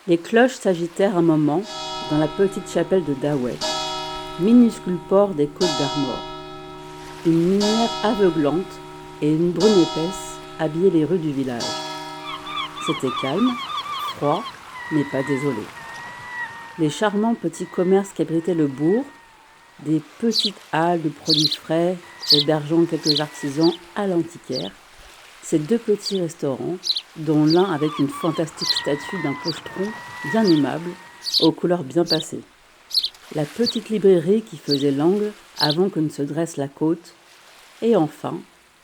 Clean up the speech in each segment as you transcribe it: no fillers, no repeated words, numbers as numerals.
Les cloches s'agitèrent un moment dans la petite chapelle de Dawet, minuscule port des côtes d'Armor. Une lumière aveuglante et une brume épaisse habillaient les rues du village. C'était calme, froid, mais pas désolé. Les charmants petits commerces qu'abritait le bourg, des petites halles de produits frais hébergeant quelques artisans à l'antiquaire, ces deux petits restaurants, dont l'un avec une fantastique statue d'un pochetron bien aimable, aux couleurs bien passées. La petite librairie qui faisait l'angle avant que ne se dresse la côte, et enfin,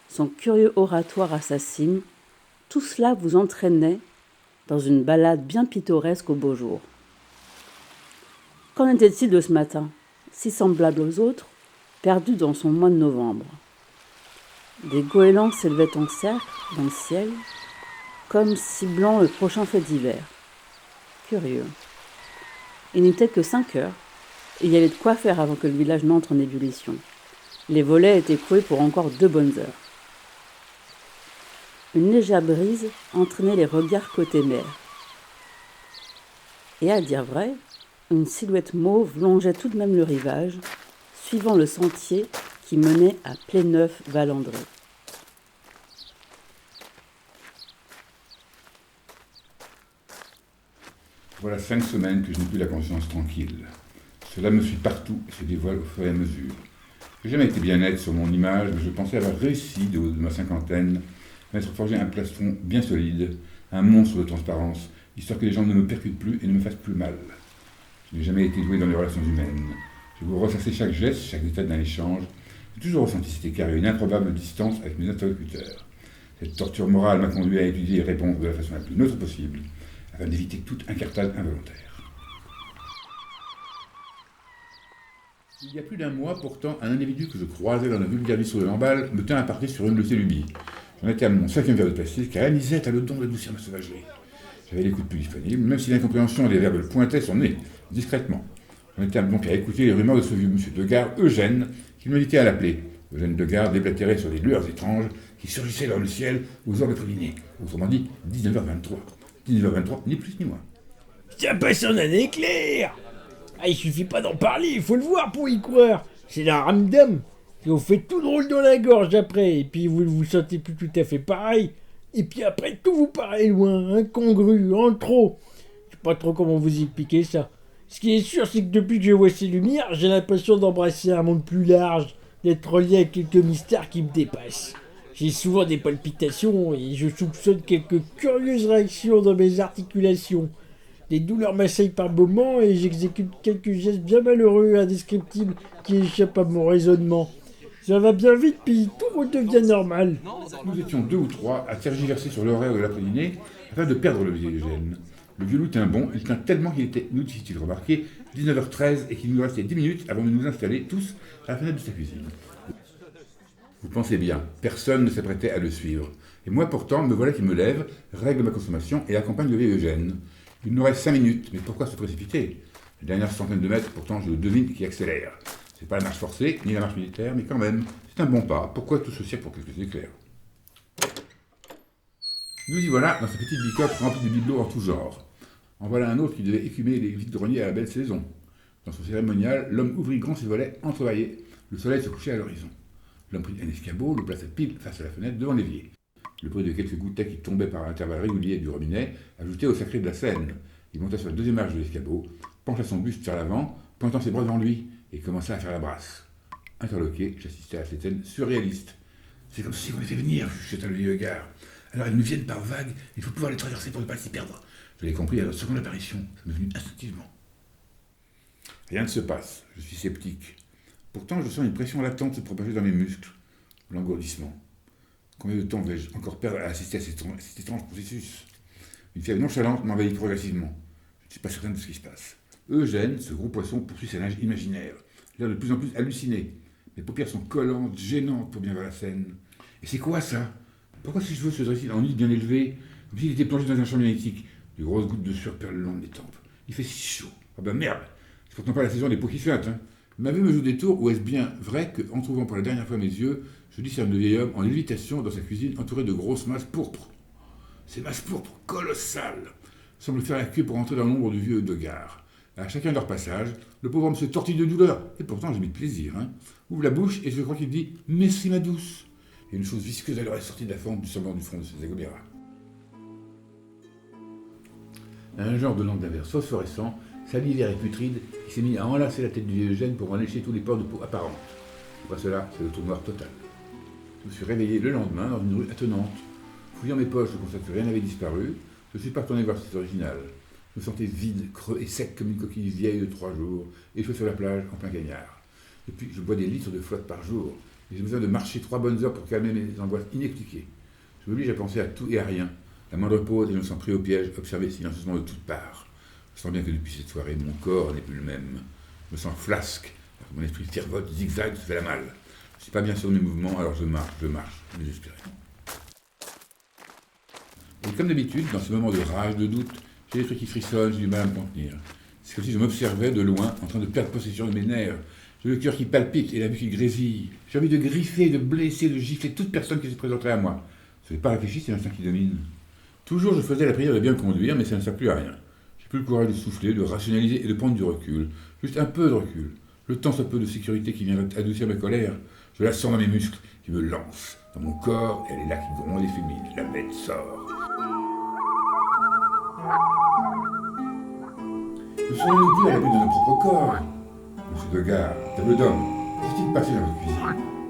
son curieux oratoire à sa cime, tout cela vous entraînait dans une balade bien pittoresque au beau jour. Qu'en était-il de ce matin, si semblable aux autres, perdu dans son mois de novembre ? Des goélands s'élevaient en cercle dans le ciel, comme ciblant le prochain fait d'hiver. Curieux. Il n'était que 5 heures, et il y avait de quoi faire avant que le village n'entre en ébullition. Les volets étaient cloués pour encore 2 bonnes heures. Une légère brise entraînait les regards côté mer. Et à dire vrai, une silhouette mauve longeait tout de même le rivage, suivant le sentier qui menait à Pléneuf-Valandré. Voilà 5 semaines que je n'ai plus la conscience tranquille. Cela me suit partout et se dévoile au fur et à mesure. Je n'ai jamais été bien net sur mon image, mais je pensais avoir réussi, de ma cinquantaine, à m'être forgé un plastron bien solide, un monstre de transparence, histoire que les gens ne me percutent plus et ne me fassent plus mal. Je n'ai jamais été doué dans les relations humaines. Je vous ressassais chaque geste, chaque détail d'un échange. J'ai toujours ressenti cet écart et une improbable distance avec mes interlocuteurs. Cette torture morale m'a conduit à étudier et répondre de la façon la plus neutre possible, afin d'éviter toute incartade involontaire. Il y a plus d'un mois, pourtant, un individu que je croisais dans la vulgaire bistrot de Lamballe me tint à partir sur une de ses lubies. J'en étais à mon 5e verre de passé, car Anisette a le don d'adoucir ma sauvagerie. J'avais l'écoute plus disponible, même si l'incompréhension des verbes pointait son nez, discrètement. J'en étais donc à écouter les rumeurs de ce vieux monsieur Degard, Eugène, qui m'invitait à l'appeler. Eugène Degard déblatérait sur des lueurs étranges qui surgissaient dans le ciel aux orbes collinés. Autrement dit, 19h23. 19h23, ni plus ni moins. Ça passe en un éclair. Ah, il suffit pas d'en parler, il faut le voir pour y croire. C'est la ramdam. Et vous faites tout drôle dans la gorge après, et puis vous ne vous sentez plus tout à fait pareil. Et puis après, tout vous paraît loin, incongru, en trop. Je sais pas trop comment vous expliquer ça. Ce qui est sûr, c'est que depuis que je vois ces lumières, j'ai l'impression d'embrasser un monde plus large, d'être relié à quelques mystères qui me dépassent. J'ai souvent des palpitations et je soupçonne quelques curieuses réactions dans mes articulations. Des douleurs m'assaillent par moments et j'exécute quelques gestes bien malheureux et indescriptibles qui échappent à mon raisonnement. Ça va bien vite, puis tout redevient normal. Nous étions 2 ou 3 à tergiverser sur l'horaire de l'après-dîner afin de perdre le vieil Eugène. Le vieux loup tint bon, il tint tellement qu'il était, nous fit-il remarquer, 19h13 et qu'il nous restait 10 minutes avant de nous installer tous à la fenêtre de sa cuisine. Vous pensez bien, personne ne s'apprêtait à le suivre. Et moi pourtant, me voilà qui me lève, règle ma consommation et accompagne le vieil Eugène. Il nous reste 5 minutes, mais pourquoi se précipiter ? La dernière centaine de mètres, pourtant, je le devine qui accélère. C'est pas la marche forcée, ni la marche militaire, mais quand même, c'est un bon pas. Pourquoi tout ceci pour quelques éclairs ? Nous y voilà dans sa petite bicoque remplie de bibelots en tout genre. En voilà un autre qui devait écumer les vides-greniers à la belle saison. Dans son cérémonial, l'homme ouvrit grand ses volets, entrevoyés. Le soleil se couchait à l'horizon. L'homme prit un escabeau, le plaça pile face à la fenêtre devant l'évier. Le bruit de quelques gouttelettes qui tombaient par intervalles réguliers du robinet ajoutait au sacré de la scène. Il monta sur la deuxième marche de l'escabeau, pencha son buste vers l'avant, pointant ses bras devant lui, et commença à faire la brasse. Interloqué, j'assistais à cette scène surréaliste. C'est comme si on les fait venir, chuchota le vieux gars. Alors ils nous viennent par vagues, il faut pouvoir les traverser pour ne pas s'y perdre. Je l'ai compris à la seconde apparition, ça m'est venu instinctivement. Rien ne se passe, je suis sceptique. Pourtant, je sens une pression latente se propager dans mes muscles. L'engourdissement. Combien de temps vais-je encore perdre à assister à cet étrange processus ? Une fièvre nonchalante m'envahit progressivement. Je ne suis pas certain de ce qui se passe. Eugène, ce gros poisson, poursuit sa nage imaginaire. L'air de plus en plus halluciné. Mes paupières sont collantes, gênantes pour bien voir la scène. Et c'est quoi ça? Pourquoi ces cheveux se dressent en nid bien élevé, comme s'il était plongé dans un champ magnétique? De grosses gouttes de sueur perlent le long des tempes. Il fait si chaud. Ah ben merde! C'est pourtant pas la saison des peaux qui suintent, hein. Ma vue me joue des tours, ou est-ce bien vrai qu'en trouvant pour la dernière fois mes yeux, je discerne le vieil homme en lévitation dans sa cuisine entouré de grosses masses pourpres? Ces masses pourpres colossales semblent faire la queue pour entrer dans l'ombre du vieux de gare. À chacun de leur passage, le pauvre homme se tortille de douleur. Et pourtant, j'ai mis de plaisir, hein. Ouvre la bouche et je crois qu'il dit « Merci ma douce ». Et une chose visqueuse alors est sortie de la forme du semblant du front de ses aggloméras. Un genre de langue d'un verre phosphorescent, salivaire et putride, qui s'est mis à enlacer la tête du vieux Eugène pour en lécher tous les pores de peau apparentes. Voilà cela, c'est le trou noir total. Je me suis réveillé le lendemain dans une rue attenante. Fouillant mes poches, je constate que rien n'avait disparu. Je ne suis pas retourné voir ce site original. Je me sentais vide, creux et sec comme une coquille vieille de 3 jours, échoué sur la plage en plein cagnard. Depuis, je bois des litres de flotte par jour, et j'ai besoin de marcher 3 bonnes heures pour calmer mes angoisses inexpliquées. Je m'oblige à penser à tout et à rien. La moindre pause et je me sens pris au piège, observé silencieusement de toutes parts. Je sens bien que depuis cette soirée, mon corps n'est plus le même. Je me sens flasque, alors que mon esprit tirevote, zigzag, se fait la malle. Je ne suis pas bien sûr de mes mouvements, alors je marche, désespérément. Et comme d'habitude, dans ce moment de rage, de doute, j'ai des trucs qui frissonnent, j'ai du mal à me contenir. C'est comme si je m'observais de loin, en train de perdre possession de mes nerfs. J'ai le cœur qui palpite et la vue qui grésille. J'ai envie de griffer, de blesser, de gifler toute personne qui se présenterait à moi. Je n'ai pas réfléchi, c'est l'instinct qui domine. Toujours je faisais la prière de bien me conduire, mais ça ne sert plus à rien. J'ai plus le courage de souffler, de rationaliser et de prendre du recul. Juste un peu de recul. Le temps soit peu de sécurité qui viendrait adoucir ma colère. Je la sens dans mes muscles, qui me lancent. Dans mon corps, elle est là qui gronde et fulmine. La bête sort. Ne serions-nous plus à l'abri de notre propre corps? Monsieur Degard, table d'homme, qu'est-ce qui s'est passé dans votre cuisine?